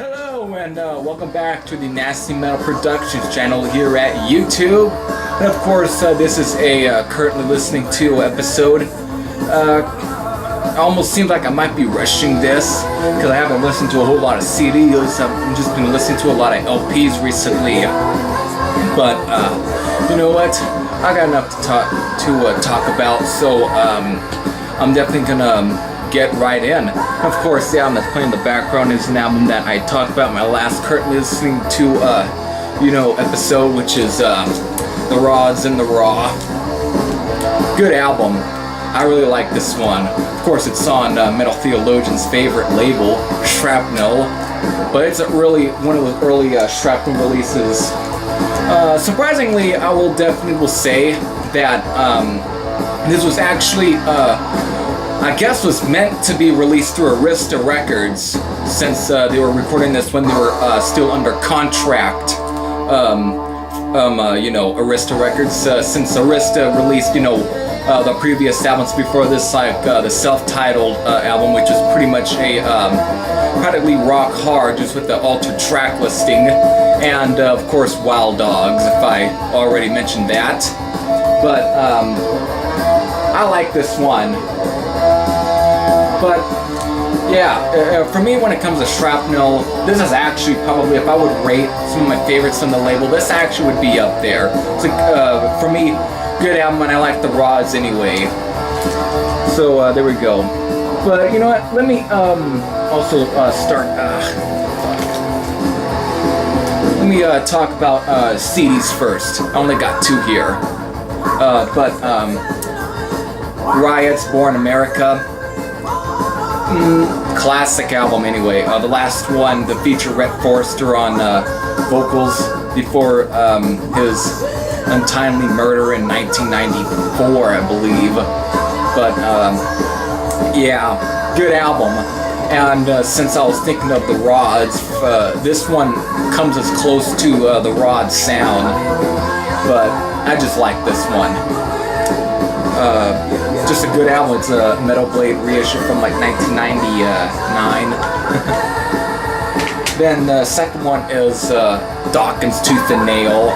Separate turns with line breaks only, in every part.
Hello and welcome back to the Nasty Metal Productions channel here at YouTube. And of course, this is a currently listening to episode. It almost seems like I might be rushing this because I haven't listened to a whole lot of CDs. I've just been listening to a lot of LPs recently. But you know what? I got enough to talk about, so I'm definitely gonna get right in. Of course, the album that's playing in the background is an album that I talked about in my last currently listening to episode, which is The Rods and the Raw. Good album. I really like this one. Of course, it's on Metal Theologian's favorite label, Shrapnel, but it's really one of the early Shrapnel releases. Surprisingly, I will definitely say that this was actually I guess was meant to be released through Arista Records, since they were recording this when they were still under contract. Arista Records, since Arista released, the previous albums before this, like the self-titled album, which is pretty much a practically rock hard, just with the altered track listing, and of course Wild Dogs, if I already mentioned that. But I like this one. But yeah, for me, when it comes to Shrapnel, this is actually probably, if I would rate some of my favorites on the label, this actually would be up there. It's for me, good album, and I like the Rods anyway. So there we go. But you know what? Let me also start. Let me talk about CDs first. I only got two here. Riot's Born America. Classic album anyway. The last one, the feature Rhett Forrester on vocals before his untimely murder in 1994, I believe. But yeah, good album. And since I was thinking of the Rods, this one comes as close to the Rods sound, but I just like this one. Just a good album. It's a Metal Blade reissue from like 1999. Then the second one is Dawkins Tooth and Nail.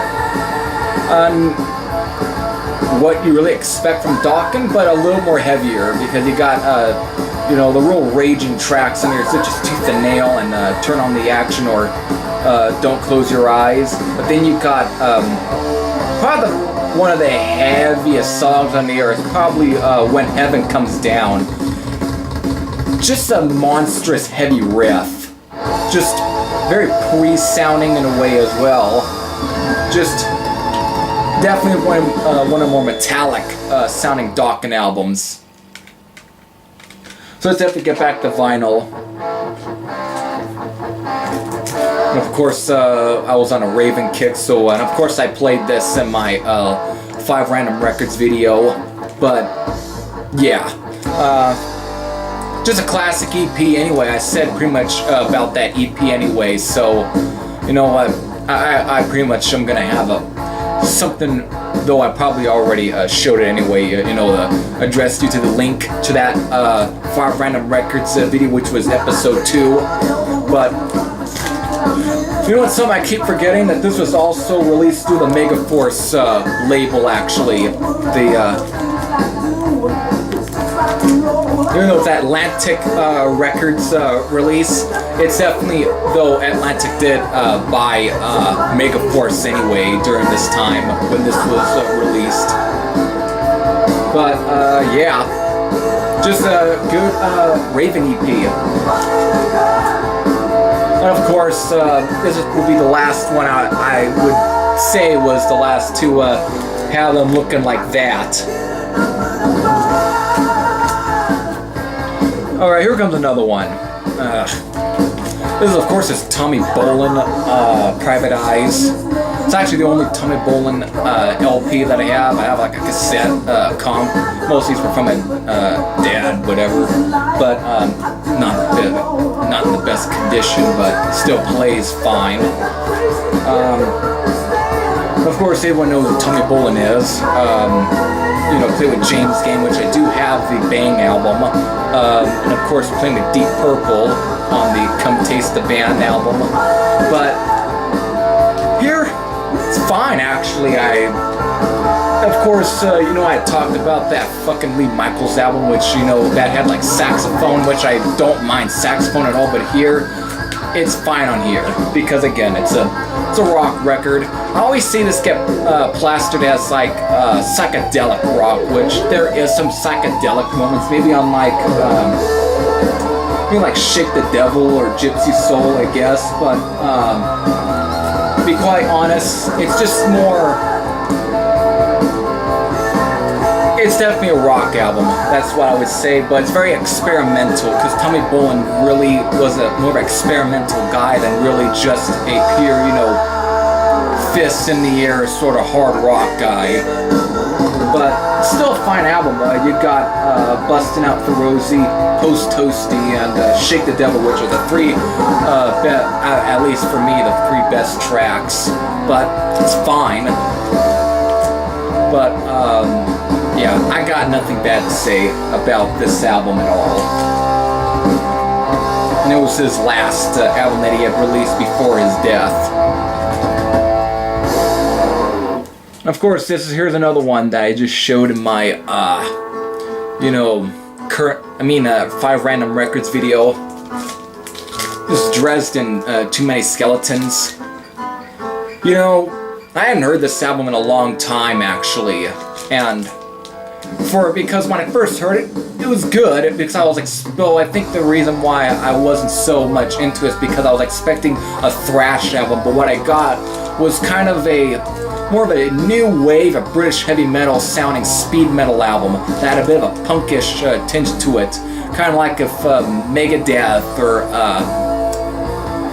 What you really expect from Dawkins, but a little more heavier, because you got the real raging tracks in here, such as Tooth and Nail and Turn on the Action, or Don't Close Your Eyes. But then you got probably one of the heaviest songs on the earth, probably When Heaven Comes Down. Just a monstrous heavy riff. Just very pre-sounding in a way as well. Just definitely one of the more metallic sounding Dawkins albums. So let's definitely get back to vinyl. And of course, I was on a Raven kick, so and of course I played this in my 5 Random Records video. But yeah, just a classic EP anyway. I said pretty much about that EP anyway, so you know what, I pretty much am gonna have something, though I probably already showed it anyway, addressed you to the link to that 5 Random Records video, which was episode 2. But you know what's something I keep forgetting? That this was also released through the Megaforce label, actually. Even though it's Atlantic Records release, it's definitely, though Atlantic did buy Megaforce anyway during this time when this was released. But yeah, just a good Raven EP. And of course, this will be the last one I would say was the last to have them looking like that. Alright, here comes another one. This is, of course, is Tommy Bolin, Private Eyes. It's actually the only Tommy Bolin LP that I have. I have like a cassette comp. Most of these were from my dad, whatever. But not in the best condition, but still plays fine. Of course, everyone knows who Tommy Bolin is. You know, play with James Game, which I do have the Bang album. And of course, playing with Deep Purple on the Come Taste the Band album. But here, it's fine actually. Of course, you know, I talked about that fucking Lee Michaels album, which, you know, that had like saxophone, which I don't mind saxophone at all, but here, it's fine on here, because again, it's a rock record. I always see this get plastered as like psychedelic rock, which there is some psychedelic moments, maybe on like, maybe like Shake the Devil or Gypsy Soul, I guess, but to be quite honest, it's just more, it's definitely a rock album, that's what I would say, but it's very experimental, because Tommy Bolin really was a more of an experimental guy than really just a pure, you know, fist in the air sort of hard rock guy. But still a fine album. You got Bustin' Out for Rosie, Post Toasty, and Shake the Devil, which are the three, at least for me, the three best tracks. But it's fine. But yeah, I got nothing bad to say about this album at all. And it was his last album that he had released before his death. Of course, here's another one that I just showed in my, you know, 5 Random Records video. This is Dresden, Too Many Skeletons. You know, I hadn't heard this album in a long time, actually, and because when I first heard it, it was good, because I was like, well, I think the reason why I wasn't so much into it is because I was expecting a thrash album, but what I got was kind of more of a new wave of British heavy metal sounding speed metal album that had a bit of a punkish tinge to it, kind of like if Megadeth or,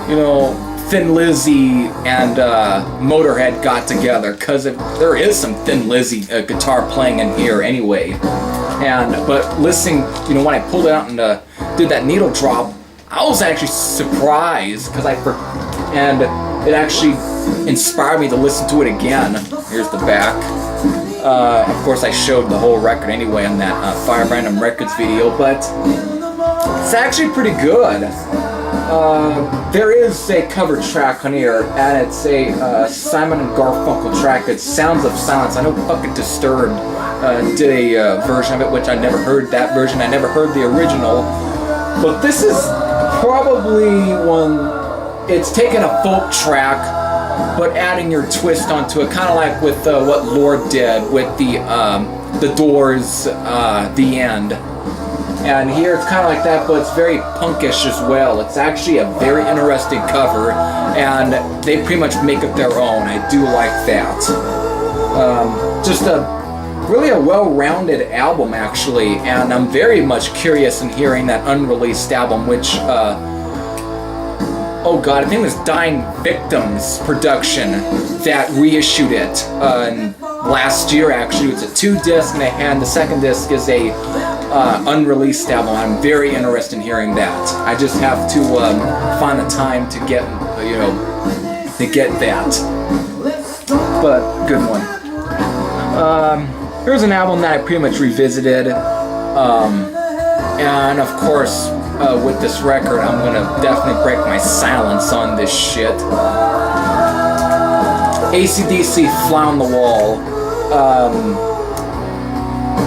you know, Thin Lizzy and Motorhead got together, because there is some Thin Lizzy guitar playing in here anyway. But listening, you know, when I pulled it out and did that needle drop, I was actually surprised, and it actually inspired me to listen to it again. Here's the back. Of course, I showed the whole record anyway on that 5 Random Records video, but it's actually pretty good. There is a cover track on here, and it's a Simon and Garfunkel track. It's Sounds of Silence. I know fucking Disturbed did a version of it, which I never heard that version. I never heard the original. But this is probably one. It's taking a folk track, but adding your twist onto it, kind of like with what Lord did with the Doors, The End. And here it's kind of like that, but it's very punkish as well. It's actually a very interesting cover, and they pretty much make it their own. I do like that. Just really a well-rounded album, actually, and I'm very much curious in hearing that unreleased album, which, oh god, I think it was Dying Victims production that reissued it last year, actually. It's a 2-disc, and the second disc is a unreleased album. I'm very interested in hearing that. I just have to find the time to get, you know, to get that. But good one. Here's an album that I pretty much revisited, and of course, with this record, I'm gonna definitely break my silence on this shit. AC/DC, Fly on the Wall.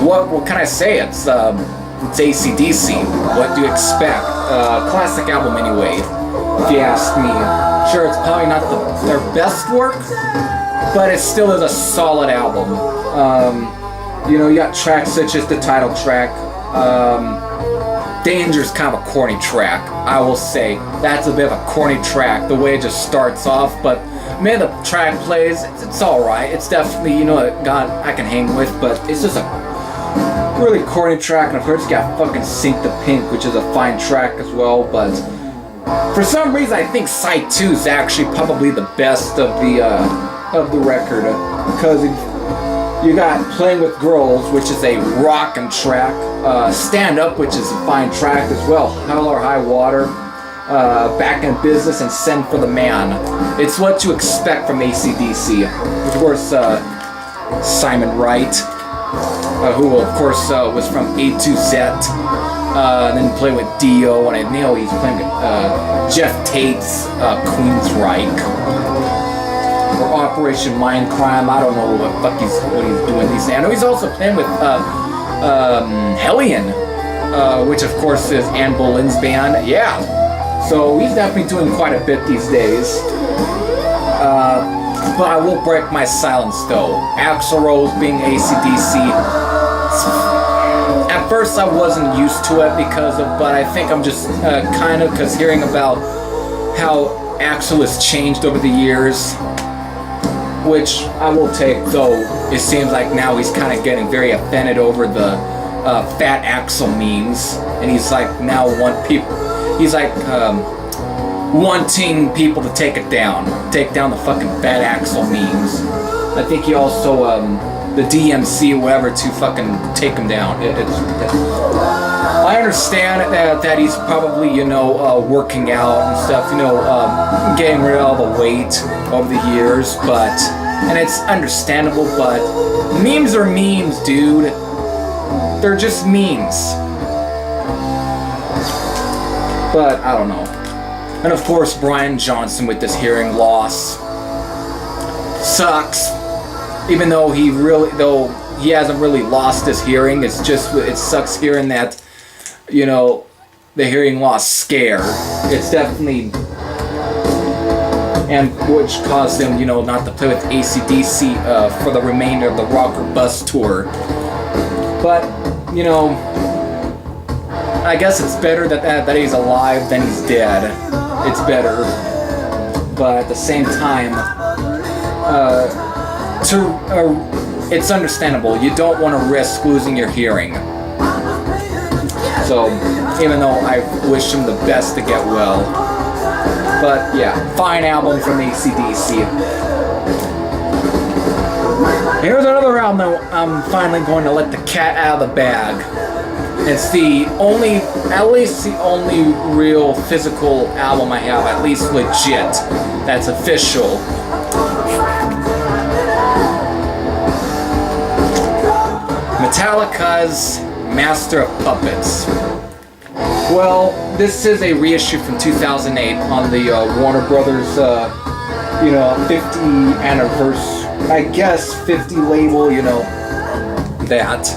What can I say? It's AC/DC. What do you expect? Classic album anyway, if you ask me. Sure, it's probably not their best work, but it still is a solid album. You know, you got tracks such as the title track. Danger's kind of a corny track, I will say. That's a bit of a corny track, the way it just starts off, but man, the track plays, it's alright. It's definitely, you know, a god I can hang with, but it's just a really corny track, and of course you got fucking Sink the Pink, which is a fine track as well, but for some reason I think Side 2 is actually probably the best of the record, because you got Playing with Girls, which is a rockin' track, Stand Up, which is a fine track as well, Hell or High Water, back in business and send for the man. It's what you expect from AC/DC. Of course, Simon Wright, who of course was from A to Z, and then played with Dio, and I know he's playing with Jeff Tate's Queensryche, or Operation Mindcrime. I don't know what he's doing these days. I know he's also playing with Hellion, which of course is Anne Boleyn's band. Yeah, so he's definitely doing quite a bit these days. But I will break my silence though. Axl Rose being AC/DC. At first I wasn't used to it but I think I'm just kind of, because hearing about how Axl has changed over the years, which I will take, though it seems like now he's kind of getting very offended over the Fat Axl memes, and he's like now wanting people to take down the fucking Fat Axl memes. I think he also the DMC or whatever to fucking take him down. I understand that he's probably working out and stuff, getting rid of all the weight over the years, and it's understandable, but memes are memes, dude. They're just memes. But I don't know. And of course, Brian Johnson with this hearing loss sucks. Even though he hasn't really lost his hearing, it sucks hearing that, the hearing loss scare. It's definitely, and which caused him, not to play with AC/DC for the remainder of the Rock or Bust tour. But, I guess it's better that he's alive than he's dead. It's better. But at the same time, it's understandable. You don't want to risk losing your hearing. So, even though I wish him the best to get well. But yeah, fine album from AC/DC. Here's another album that I'm finally going to let the cat out of the bag. It's at least the only real physical album I have, at least legit, that's official. Metallica's Master of Puppets. Well, this is a reissue from 2008 on the Warner Brothers, 50 anniversary, I guess 50 label, that.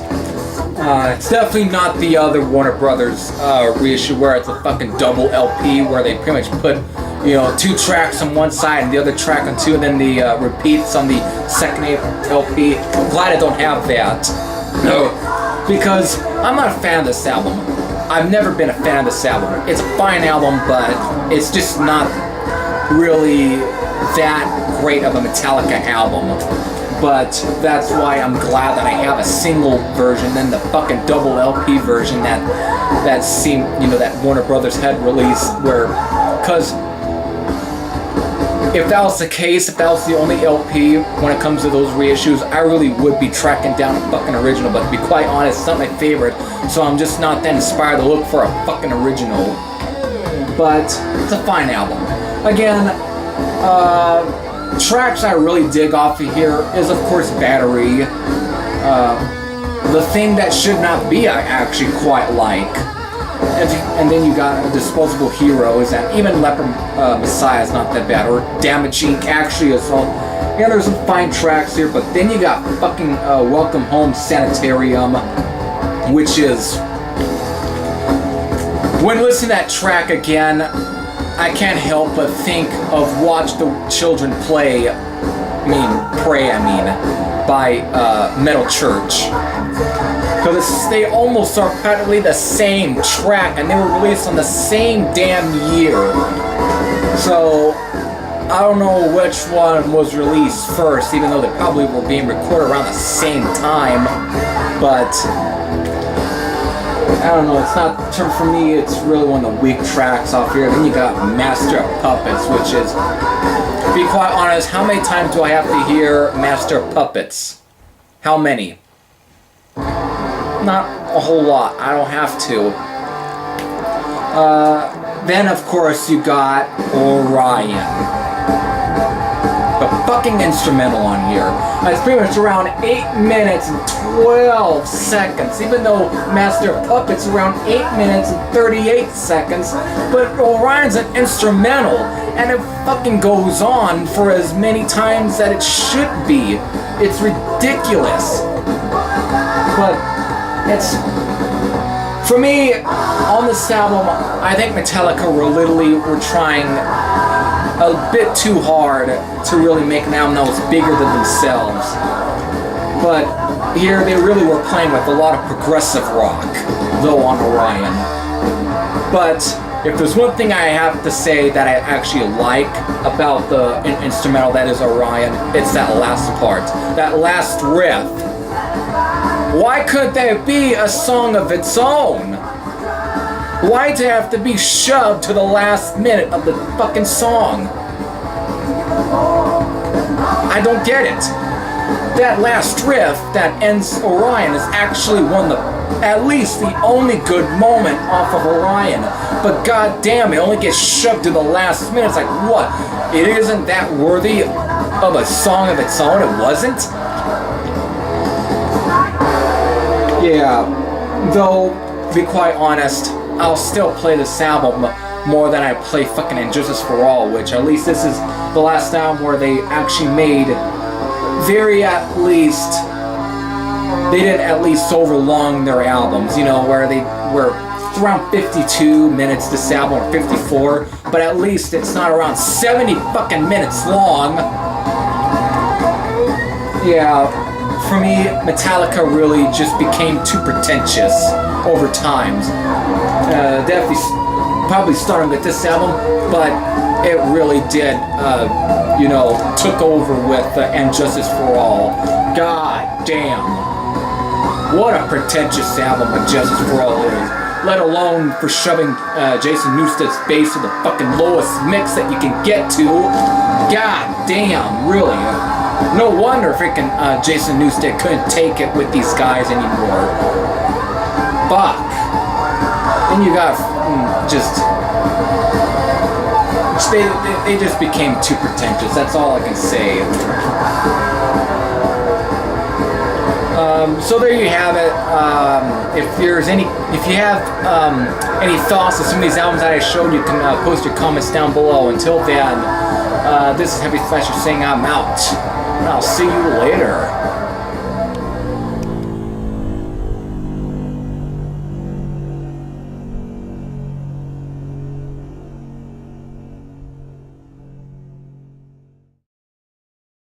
It's definitely not the other Warner Brothers reissue where it's a fucking double LP where they pretty much put, 2 tracks on one side and the other track on 2, and then the repeats on the second LP. I'm glad I don't have that. No, because I'm not a fan of this album. I've never been a fan of this album. It's a fine album, but it's just not really that great of a Metallica album. But that's why I'm glad that I have a single version than the fucking double LP version that seemed, that Warner Brothers had released, because if that was the case, if that was the only LP when it comes to those reissues, I really would be tracking down a fucking original, but to be quite honest, it's not my favorite, so I'm just not that inspired to look for a fucking original. But it's a fine album. Again, tracks I really dig off of here is, of course, Battery. The Thing That Should Not Be I actually quite like. And then you got Disposable Heroes, and even Leper Messiah is not that bad, or Damaging actually as well. Yeah, there's some fine tracks here, but then you got fucking Welcome Home Sanitarium, which is, when listening to that track again, I can't help but think of Watch the Children Pray, by Metal Church. Because they almost are practically the same track, and they were released on the same damn year. So, I don't know which one was released first, even though they probably were being recorded around the same time. But, I don't know, it's not, for me, it's really one of the weak tracks off here. Then you got Master of Puppets, which is, to be quite honest, how many times do I have to hear Master of Puppets? How many? Not a whole lot. I don't have to. Then, of course, you got Orion. The fucking instrumental on here. It's pretty much around 8 minutes and 12 seconds. Even though Master of Puppets around 8 minutes and 38 seconds. But Orion's an instrumental. And it fucking goes on for as many times that it should be. It's ridiculous. But it's... For me, on this album, I think Metallica were trying a bit too hard to really make an album that was bigger than themselves. But here they really were playing with a lot of progressive rock, though on Orion. But if there's one thing I have to say that I actually like about the instrumental that is Orion, it's that last part, that last riff. Why couldn't there be a song of its own? Why'd it have to be shoved to the last minute of the fucking song? I don't get it. That last riff that ends Orion is actually at least the only good moment off of Orion. But goddamn, it only gets shoved to the last minute. It's like, what? It isn't that worthy of a song of its own? It wasn't? Yeah, though, to be quite honest, I'll still play this album more than I play fucking Injustice for All, which at least this is the last album where they actually made they didn't at least overlong their albums, you know, where they were around 52 minutes this album, or 54, but at least it's not around 70 fucking minutes long. Yeah, for me, Metallica really just became too pretentious over time. Definitely, probably starting with this album, but it really did, took over with And Justice for All. God damn. What a pretentious album And Justice for All is. Let alone for shoving Jason Newsted's bass to the fucking lowest mix that you can get to. God damn, really. No wonder freaking Jason Newsted couldn't take it with these guys anymore. Fuck. Then you got they just became too pretentious. That's all I can say. So there you have it. If you have any thoughts on some of these albums that I showed, you can post your comments down below. Until then, this is Heavy Slasher saying I'm out, and I'll see you later.